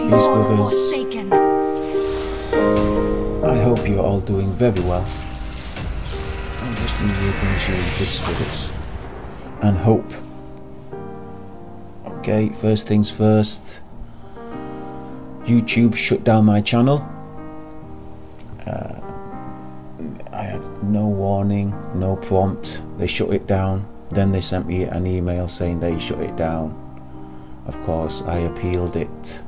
Peace, brothers. I hope you're all doing very well. I just New Year brings you in good spirits and hope. Okay, first things first. YouTube shut down my channel. I had no warning, no prompt. They shut it down. Then they sent me an email saying they shut it down. Of course, I appealed it,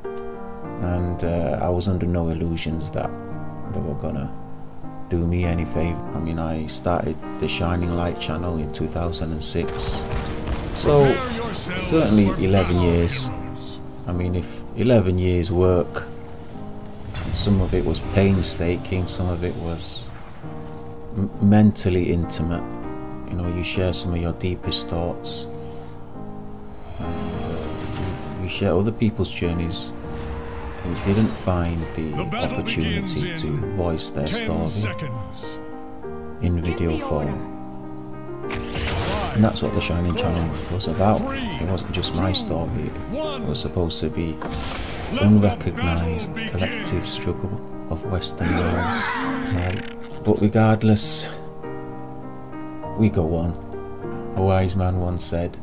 and I was under no illusions that they were gonna do me any favor. I mean, I started the Shining Light channel in 2006, so certainly 11 years. I mean, if 11 years work, some of it was painstaking, some of it was mentally intimate. You know, you share some of your deepest thoughts, and you share other people's journeys who didn't find the opportunity to voice their story in video form. And that's what the Shining Channel was about. It wasn't just my story, it was supposed to be unrecognised collective struggle of Western worlds. But regardless, we go on. A wise man once said,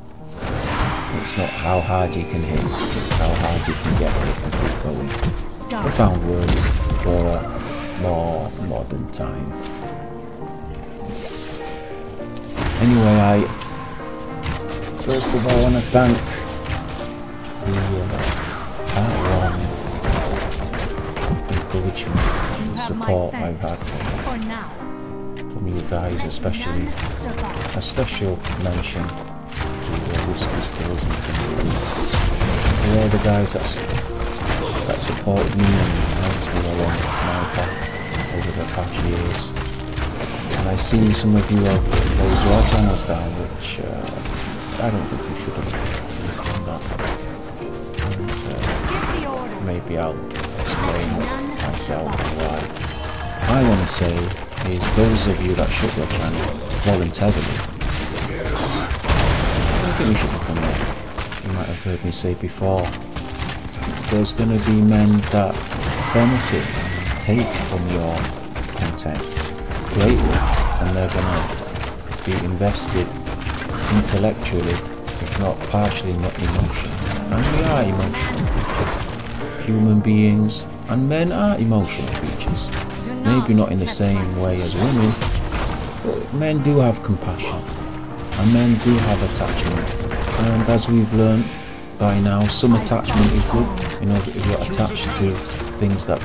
it's not how hard you can hit, it's how hard you can get hit and keep going. Profound words for a more modern time. Anyway, I first of all want to thank the heartwarming encouragement and support I've had from you guys, especially a special mention to Whiskey Stills and Convenience. For all the guys that supported me and helped me along my path over the past years. And I see some of you have closed your channels down, which I don't think you should have done that. And maybe I'll explain myself and why. I want to say is those of you that shut your channel voluntarily, I don't think you should have done that. You might have heard me say before, there's going to be men that benefit and take from your content greatly, and they're going to be invested intellectually, if not partially, not emotionally. And we are emotional creatures, human beings, and men are emotional creatures. Maybe not in the same way as women, but men do have compassion, and men do have attachment. And as we've learned by now, some attachment is good. You know, if you're attached to things that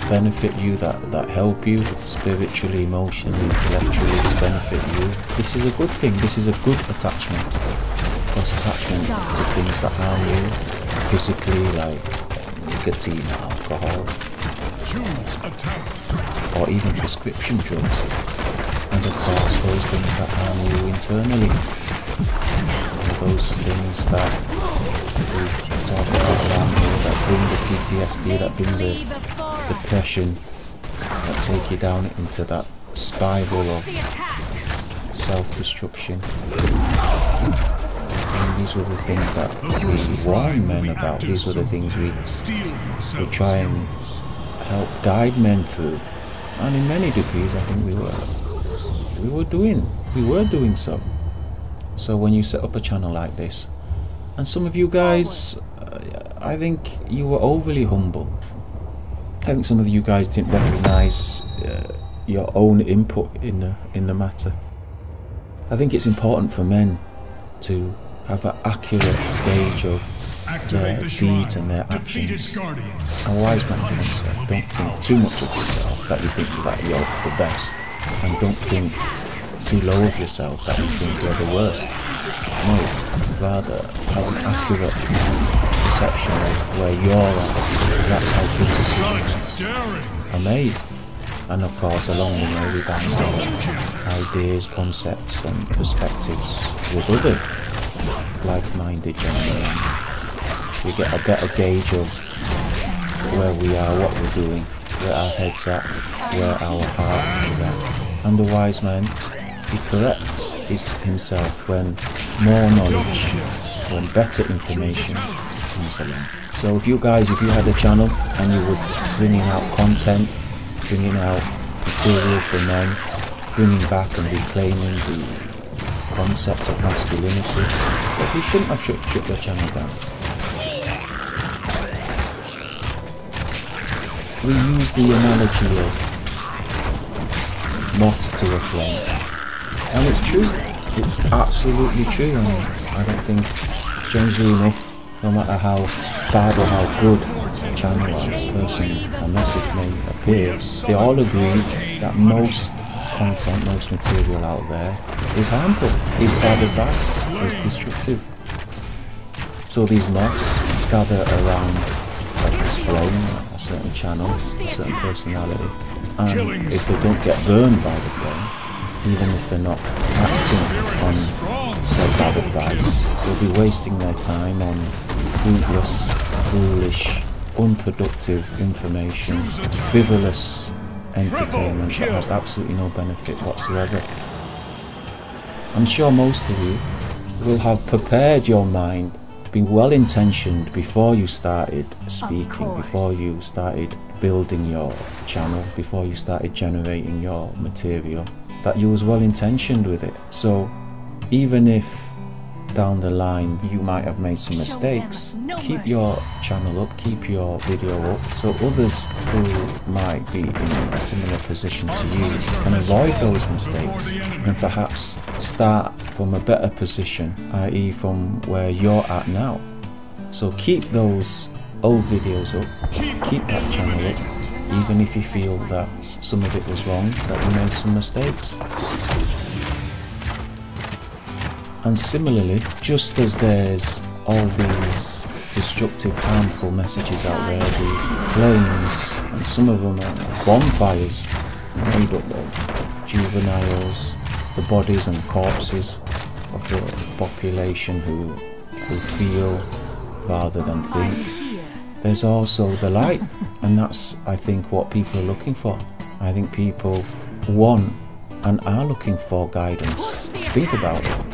benefit you, that help you spiritually, emotionally, intellectually, benefit you, this is a good thing. This is a good attachment. Because attachment to things that harm you physically, like nicotine, alcohol, or even prescription drugs, and of course those things that harm you internally, and those things that we talk about around here, that bring the PTSD, that bring the depression, that take you down into that spiral of self-destruction. And these were the things that we warn men about. These were the things we try and help guide men through. And in many degrees I think we were doing so. So when you set up a channel like this, and some of you guys, I think you were overly humble. I think some of you guys didn't recognise your own input in the matter. I think it's important for men to have an accurate gauge of their deeds and their actions. A wise man once said, don't think too much of yourself that you think that you're the best, and don't think too low of yourself that you think you're the worst. No, rather have an accurate perception of where you're at, because that's how good decisions are made. And of course, along the way we bounce our ideas, concepts and perspectives with other like-minded gentlemen. We get a better gauge of where we are, what we're doing, where our head's at, where our heart is at. And the wise man, he corrects himself when more knowledge, when better information comes along. So if you had a channel and you were bringing out content, bringing out material for men, bringing back and reclaiming the concept of masculinity, but you shouldn't have shut your channel down. We use the analogy of moths to a flame, and it's true. It's absolutely true, and I don't think, strangely enough, no matter how bad or how good a channel or a person, a message may appear, they all agree that most content, most material out there is harmful, is bad advice, is destructive. So these moths gather around this flame, a certain channel, a certain personality, and if they don't get burned by the flame, even if they're not acting on said bad advice, they'll be wasting their time on fruitless, foolish, unproductive information, frivolous entertainment that has absolutely no benefit whatsoever. I'm sure most of you will have prepared your mind, been well intentioned before you started speaking, before you started building your channel, before you started generating your material, that you was well intentioned with it. So even if down the line you might have made some mistakes, keep your channel up, keep your video up, so others who might be in a similar position to you can avoid those mistakes and perhaps start from a better position, i.e. from where you're at now. So keep those old videos up, keep that channel up, even if you feel that some of it was wrong, that you made some mistakes. And similarly, just as there's all these destructive, harmful messages out there, these flames, and some of them are bonfires made up of juveniles, the bodies and corpses of the population who feel rather than think, there's also the light, and that's, I think, what people are looking for. I think people want and are looking for guidance. Think about it.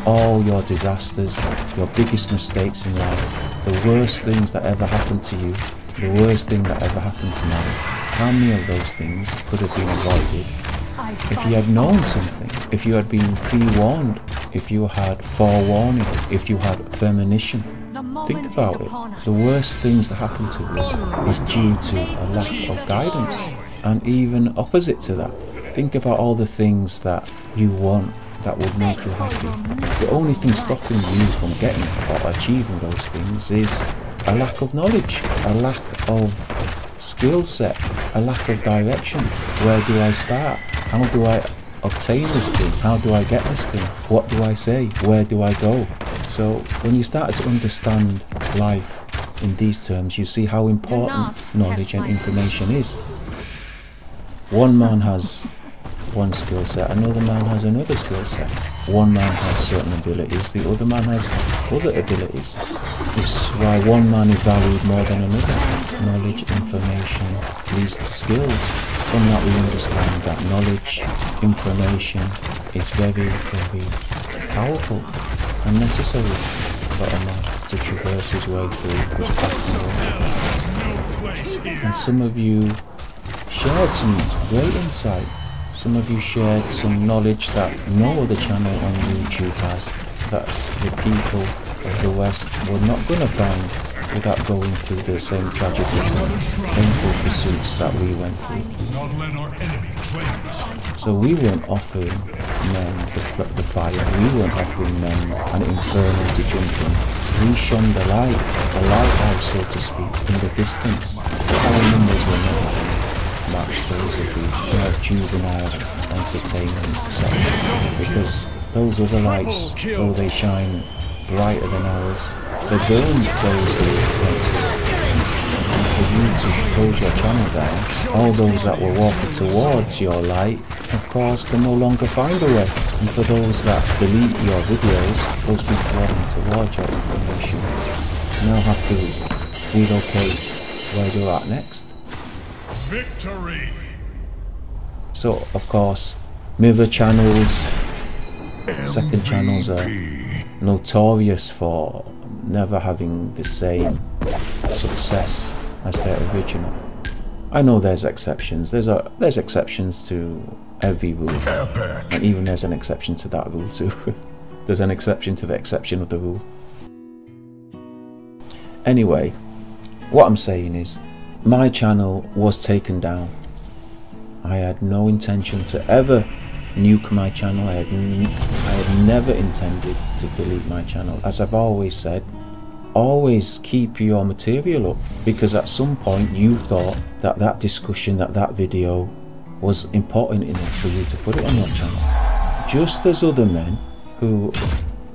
All your disasters, your biggest mistakes in life, the worst things that ever happened to you, the worst thing that ever happened to me, how many of those things could have been avoided if you had known something, if you had been pre-warned, if you had forewarning, if you had premonition? Think about it. The worst things that happened to us is due to a lack of guidance. And even opposite to that, think about all the things that you want that would make you happy. The only thing stopping you from getting or achieving those things is a lack of knowledge, a lack of skill set, a lack of direction. Where do I start? How do I obtain this thing? How do I get this thing? What do I say? Where do I go? So when you start to understand life in these terms, you see how important knowledge and information is. One man has one skill set, another man has another skill set. One man has certain abilities, the other man has other abilities. It's why one man is valued more than another. Knowledge, information leads to skills. From that we understand that knowledge, information is very, very powerful and necessary for a man to traverse his way through this path. And some of you shared some great insight. Some of you shared some knowledge that no other channel on YouTube has, that the people of the West were not going to find without going through the same tragedies and painful pursuits that we went through. So we weren't offering men the fire, we weren't offering men an inferno to jump in. We shone the light, a lighthouse so to speak, in the distance. Our numbers were never going to match those of the juvenile entertainment section, because those other lights, though they shine brighter than ours, they burn those who want to. And for you to close your channel down, all those that were walking towards your light, of course, can no longer find a way. And for those that delete your videos, those people walking towards your information now have to relocate where you're at next. Victory! So, of course, mirror channels, second channels are notorious for never having the same success as their original. I know there's exceptions. There's exceptions to every rule, and even there's an exception to that rule too. There's an exception to the exception of the rule. Anyway, what I'm saying is, my channel was taken down. I had no intention to ever nuke my channel. I had never intended to delete my channel. As I've always said, always keep your material up, because at some point you thought that that discussion, that video was important enough for you to put it on your channel. Just as other men who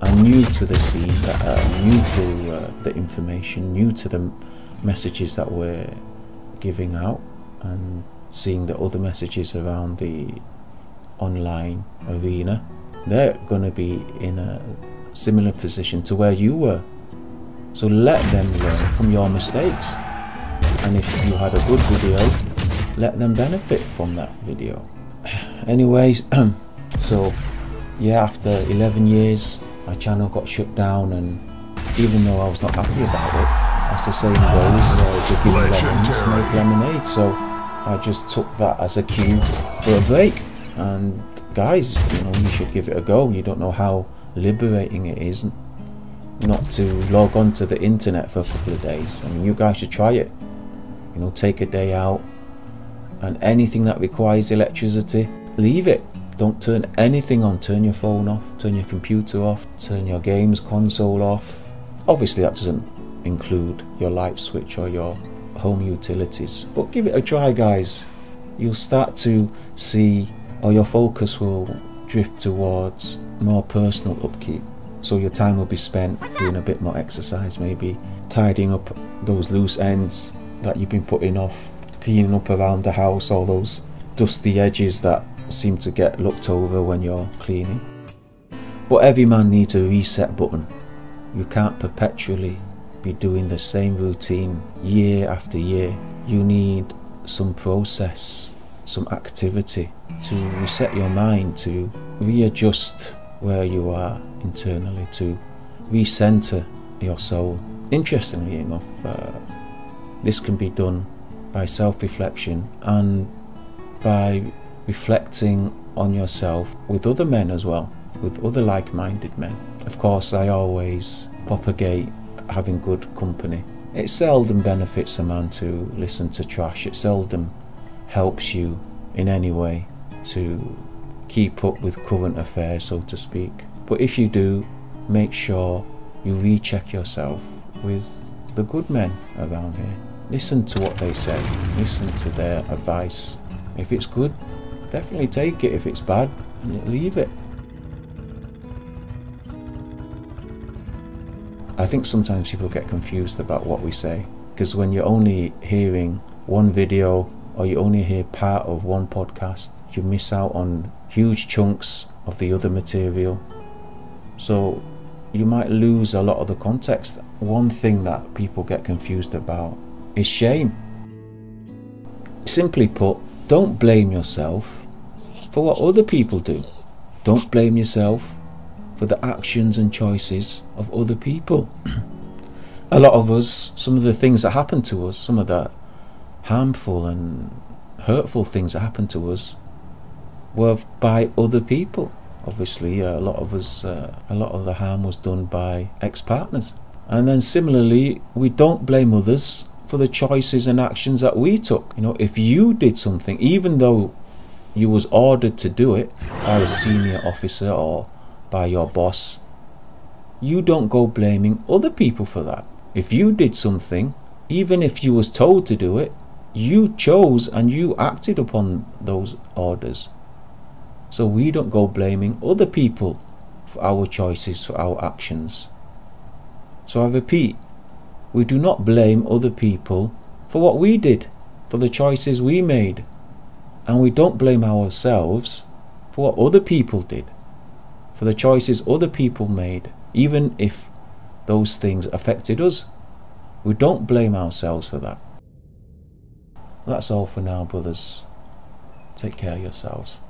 are new to the scene, that are new to the information, new to the messages that we're giving out, and seeing the other messages around the online arena, they're going to be in a similar position to where you were. So let them learn from your mistakes, and if you had a good video, let them benefit from that video. Anyways, so yeah, after 11 years my channel got shut down, and even though I was not happy about it, as the saying goes, beginning lemons make lemonade. So I just took that as a cue for a break. And guys, you know, you should give it a go. You don't know how liberating it is not to log on to the internet for a couple of days. I mean, you guys should try it. You know, take a day out, and anything that requires electricity, leave it. Don't turn anything on. Turn your phone off, turn your computer off, turn your games console off. Obviously that doesn't include your light switch or your home utilities, but give it a try, guys. You'll start to see, or your focus will drift towards more personal upkeep. So your time will be spent doing a bit more exercise, maybe tidying up those loose ends that you've been putting off, cleaning up around the house, all those dusty edges that seem to get looked over when you're cleaning. But every man needs a reset button. You can't perpetually be doing the same routine year after year. You need some process, some activity to reset your mind, to readjust where you are internally, to recenter your soul. Interestingly enough, this can be done by self-reflection and by reflecting on yourself with other men as well, with other like-minded men. Of course, I always propagate having good company. It seldom benefits a man to listen to trash. It seldom helps you in any way to keep up with current affairs, so to speak. But if you do, make sure you recheck yourself with the good men around here. Listen to what they say, listen to their advice. If it's good, definitely take it. If it's bad, leave it. I think sometimes people get confused about what we say, because when you're only hearing one video or you only hear part of one podcast, you miss out on huge chunks of the other material. So you might lose a lot of the context. One thing that people get confused about is shame. Simply put, don't blame yourself for what other people do. Don't blame yourself for the actions and choices of other people. A lot of us, some of the things that happen to us, some of the harmful and hurtful things that happen to us were by other people. Obviously, a lot of us, a lot of the harm was done by ex-partners. And then similarly, we don't blame others for the choices and actions that we took. You know, if you did something, even though you was ordered to do it by a senior officer or by your boss, you don't go blaming other people for that. If you did something, even if you was told to do it, you chose and you acted upon those orders. So we don't go blaming other people for our choices, for our actions. So I repeat, we do not blame other people for what we did, for the choices we made. And we don't blame ourselves for what other people did, for the choices other people made, even if those things affected us. We don't blame ourselves for that. That's all for now, brothers. Take care of yourselves.